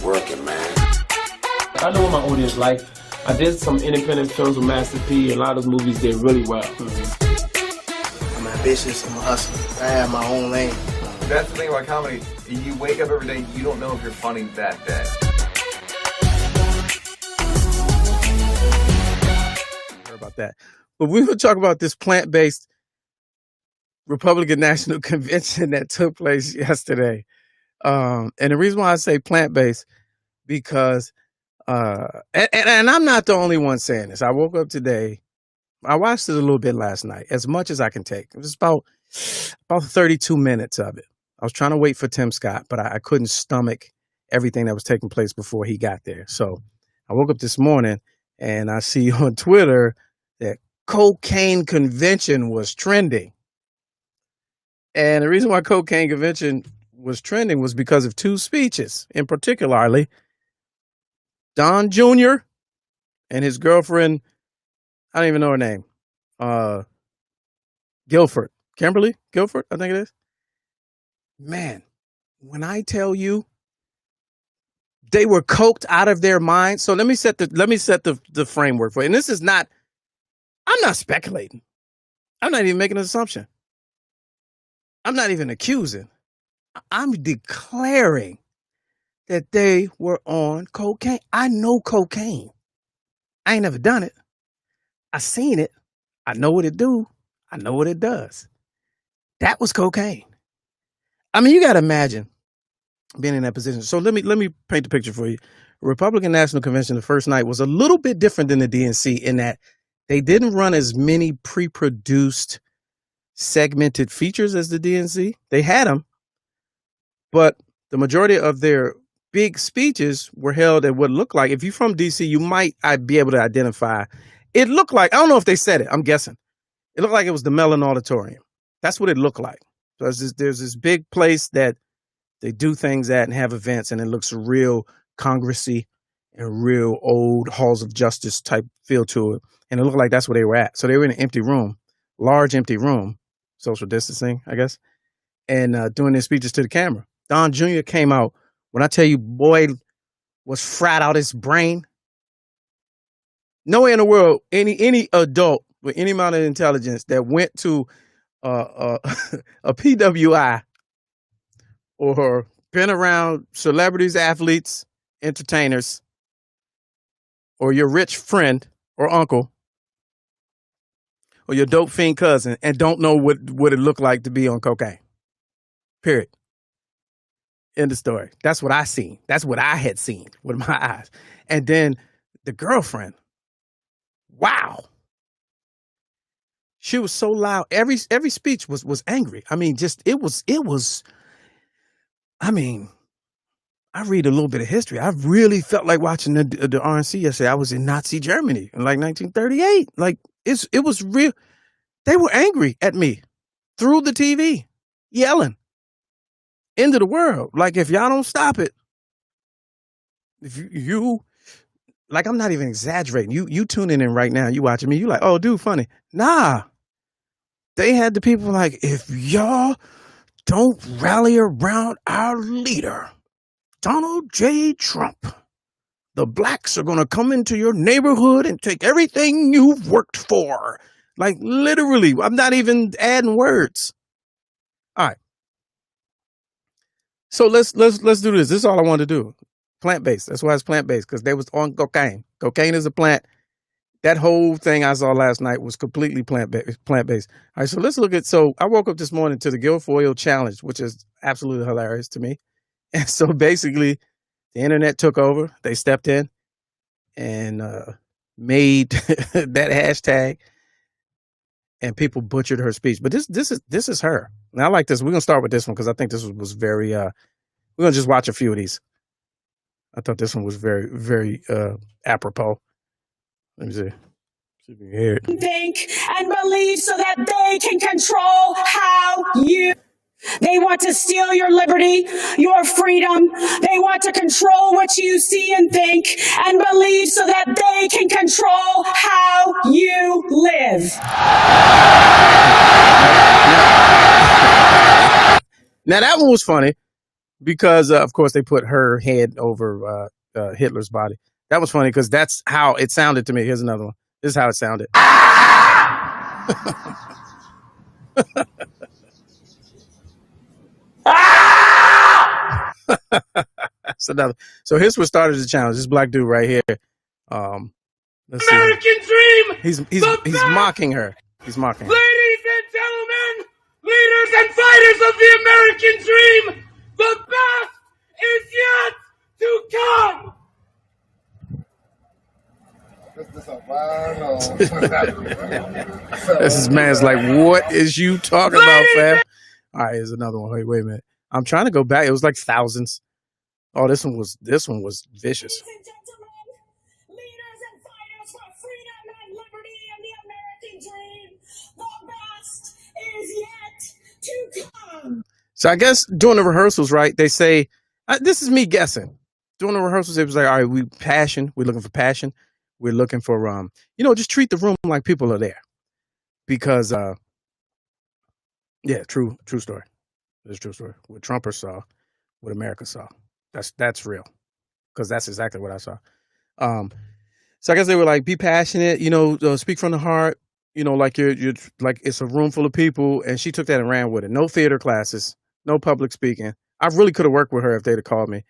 working, man. I know what my audience like. I did some independent films with Master P, and a lot of those movies did really well. I'm ambitious, I'm a hustler. I have my own lane. That's the thing about comedy. You wake up every day, you don't know if you're funny that day. About that. But we're going to talk about this plant-based Republican National Convention that took place yesterday. And the reason why I say plant-based, because, and I'm not the only one saying this. I woke up today. I watched it a little bit last night, as much as I can take. It was about 32 minutes of it. I was trying to wait for Tim Scott, but I couldn't stomach everything that was taking place before he got there. So I woke up this morning and I see on Twitter that cocaine convention was trending. And the reason why cocaine convention was trending was because of two speeches, in particularly Don Jr. and his girlfriend, I don't even know her name, Guilford, Kimberly Guilford, I think it is. Man, when I tell you they were coked out of their minds. So let me set the framework for you. And this is not, I'm not speculating. I'm not even making an assumption. I'm not even accusing. I'm declaring that they were on cocaine. I know cocaine. I ain't never done it. I seen it. I know what it do. I know what it does. That was cocaine. I mean, you got to imagine being in that position. So let me paint the picture for you. Republican National Convention, the first night, was a little bit different than the DNC in that they didn't run as many pre-produced segmented features as the DNC. They had them, but the majority of their big speeches were held at what looked like, if you're from DC, you might be able to identify. It looked like, I don't know if they said it, I'm guessing. It looked like it was the Mellon Auditorium. That's what it looked like. So there's this big place that they do things at and have events, and it looks real Congressy and real old halls of justice type feel to it. And it looked like that's where they were at. So they were in an empty room, large empty room, social distancing, I guess, and doing their speeches to the camera. Don Jr. came out. When I tell you, boy, was fried out his brain. Nowhere in the world, any adult with any amount of intelligence that went to a PWI or been around celebrities, athletes, entertainers, or your rich friend or uncle, or your dope fiend cousin, and don't know what it looked like to be on cocaine. Period. End of story. That's what I seen. That's what I had seen with my eyes. And then the girlfriend. Wow. She was so loud. Every speech was angry. I mean, it was, I mean, I read a little bit of history. I really felt like watching the RNC yesterday. I was in Nazi Germany in like 1938. Like it was real. They were angry at me through the TV, yelling, "End of the world." Like, if y'all don't stop it, if you like, I'm not even exaggerating. You tuning in right now, you watching me, you like, oh, dude, funny. Nah. They had the people like, if y'all don't rally around our leader, Donald J. Trump, the blacks are going to come into your neighborhood and take everything you've worked for. Like, literally, I'm not even adding words. All right. So let's do this. This is all I want to do. Plant-based. That's why it's plant-based, because they was on cocaine. Cocaine is a plant. That whole thing I saw last night was completely plant-based. All right, so let's look at, so I woke up this morning to the Guilfoyle Challenge, which is absolutely hilarious to me. And so basically, the internet took over. They stepped in and made that hashtag, and people butchered her speech. But this is her. And I like this. We're going to start with this one because I think this was very, we're going to just watch a few of these. I thought this one was very, very apropos. Let me see. See if you can hear it. Think and believe so that they can control how you. They want to steal your liberty, your freedom. They want to control what you see and think and believe so that they can control how you live. Now that one was funny. because of course they put her head over Hitler's body. That was funny because that's how it sounded to me. Here's another one. This is how it sounded. That's another. So here's what started the challenge. This black dude right here. Let's see. American dream! He's mocking her. He's mocking her. Ladies and gentlemen, leaders and fighters of the American dream, the best is yet to come! This man's like, what is you talking about, fam? All right, here's another one. Wait a minute. I'm trying to go back. It was like thousands. Oh, this one was vicious. Ladies and gentlemen, leaders and fighters for freedom and liberty and the American dream, the best is yet to come. So I guess during the rehearsals, right, they say, this is me guessing. During the rehearsals, it was like, all right, we're looking for passion. We're looking for, just treat the room like people are there. Because, yeah, true story. It's a true story. What Trumpers saw, what America saw. That's real. Because that's exactly what I saw. So I guess they were like, be passionate, speak from the heart, like you're like it's a room full of people. And she took that and ran with it. No theater classes, no public speaking. I really could have worked with her if they'd have called me.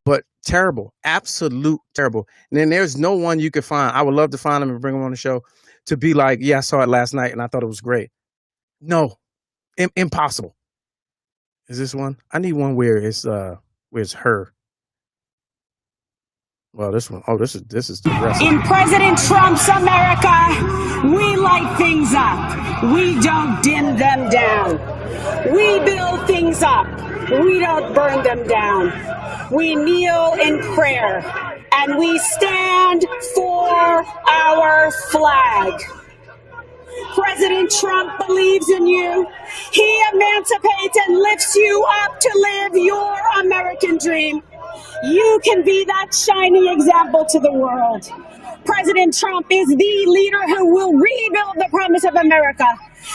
But terrible, absolute terrible. And then there's no one you could find. I would love to find them and bring them on the show to be like, yeah, I saw it last night and I thought it was great. No, impossible. Is this one? I need one where's her. Well, this one. Oh, this is the rest. In President Trump's America, we light things up. We don't dim them down. We build things up. We don't burn them down. We kneel in prayer and we stand for our flag. President Trump believes in you. He emancipates and lifts you up to live your American dream. You can be that shining example to the world. President Trump is the leader who will rebuild the promise of America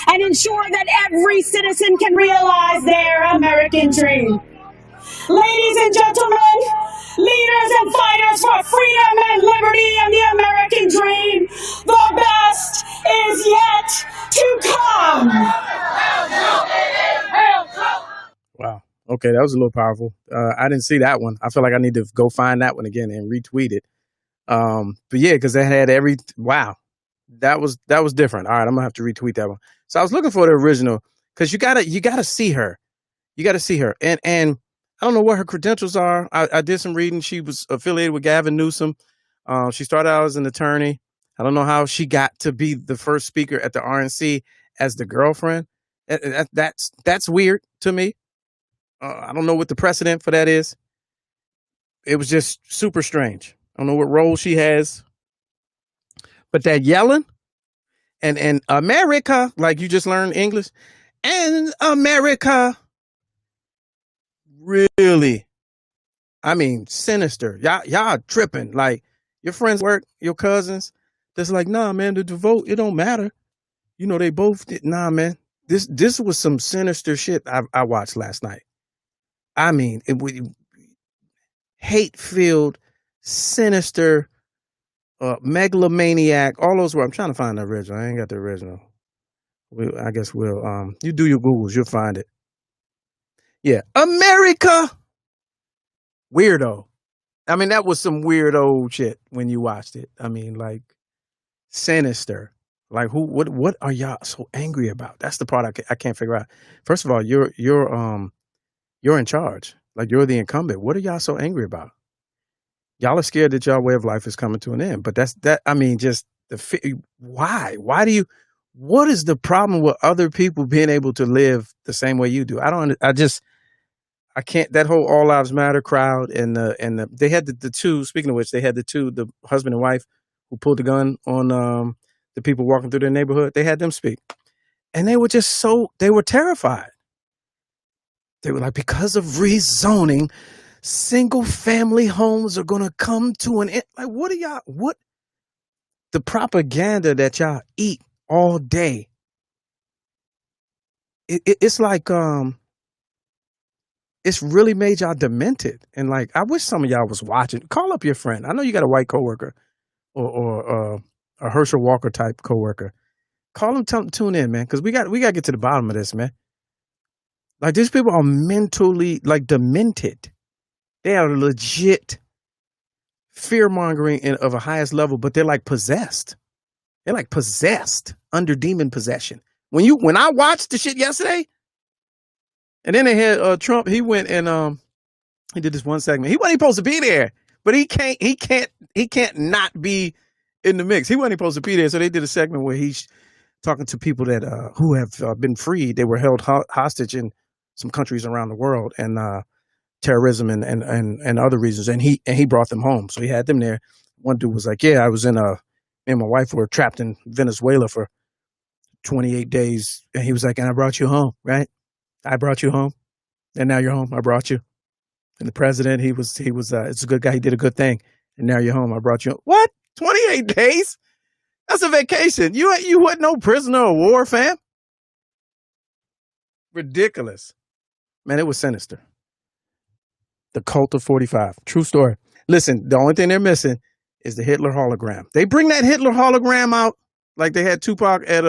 and ensure that every citizen can realize their American dream. Ladies and gentlemen, leaders and fighters for freedom and liberty and the American dream, the best is yet to come. Wow. Okay, that was a little powerful. I didn't see that one. I feel like I need to go find that one again and retweet it. But yeah, because that had wow. That was different. All right, I'm gonna have to retweet that one. So I was looking for the original because you gotta see her. You gotta see her. And I don't know what her credentials are. I did some reading. She was affiliated with Gavin Newsom. She started out as an attorney. I don't know how she got to be the first speaker at the RNC as the girlfriend. That's weird to me. I don't know what the precedent for that is. It was just super strange. I don't know what role she has. But that yelling and America, like you just learned English, and America, really, I mean, sinister. Y'all tripping. Like your friends work, your cousins, that's like, nah, man, the vote, it don't matter. They both did. Nah, man, this was some sinister shit I watched last night. I mean, it was hate-filled, sinister, megalomaniac, all those words. I'm trying to find the original. I ain't got the original. I guess we'll, you do your Googles, you'll find it. Yeah. America. Weirdo. I mean, that was some weirdo shit when you watched it. I mean, like, sinister. Like, what are y'all so angry about? That's the part I can't figure out. First of all, you're in charge. Like, you're the incumbent. What are y'all so angry about? Y'all are scared that y'all way of life is coming to an end. But I mean, just why? What is the problem with other people being able to live the same way you do? I can't, that whole All Lives Matter crowd and they had the two, speaking of which, they had the husband and wife who pulled the gun on the people walking through their neighborhood. They had them speak. And they were just they were terrified. They were like, because of rezoning, single family homes are going to come to an end. Like, what the propaganda that y'all eat all day. It's like, it's really made y'all demented. And like, I wish some of y'all was watching. Call up your friend. I know you got a white coworker or a Herschel Walker type coworker. Call them, tell them tune in, man, because we got to get to the bottom of this, man. Like, these people are mentally like demented. They are legit fear mongering of a highest level, but they're like possessed. They're like possessed under demon possession. When I watched the shit yesterday, and then they had Trump. He went and he did this one segment. He wasn't supposed to be there, but he can't not be in the mix. He wasn't supposed to be there, so they did a segment where he's talking to people that who have been freed. They were held hostage in some countries around the world, and terrorism and other reasons. And he brought them home, so he had them there. One dude was like, "Yeah, I was me and my wife were trapped in Venezuela for 28 days," and he was like, "And I brought you home, right? I brought you home, and now you're home. I brought you." And the president, he was it's a good guy. He did a good thing, and now you're home. I brought you home. What? 28 days? That's a vacation. You wasn't no prisoner of war, fam. Ridiculous, man. It was sinister. The cult of 45. True story. Listen, the only thing they're missing is the Hitler hologram. They bring that Hitler hologram out like they had Tupac at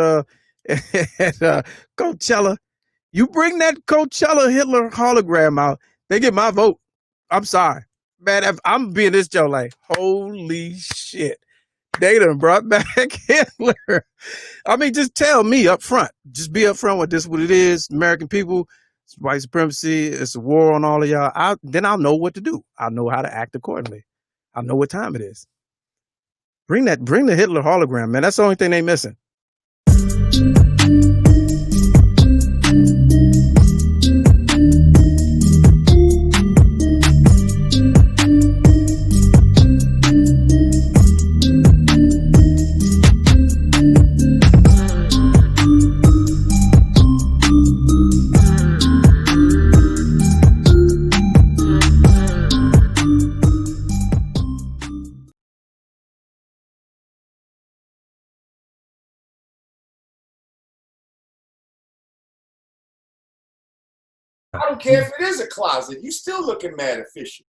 Coachella. You bring that Coachella Hitler hologram out, they get my vote. I'm sorry, man. I'm being this Joe, like, holy shit, they done brought back Hitler. I mean, just tell me up front. Just be up front with this, what it is. American people, it's white supremacy. It's a war on all of y'all. Then I'll know what to do. I'll know how to act accordingly. I'll know what time it is. Bring the Hitler hologram, man. That's the only thing they missing. I don't care if it is a closet. You still looking mad official.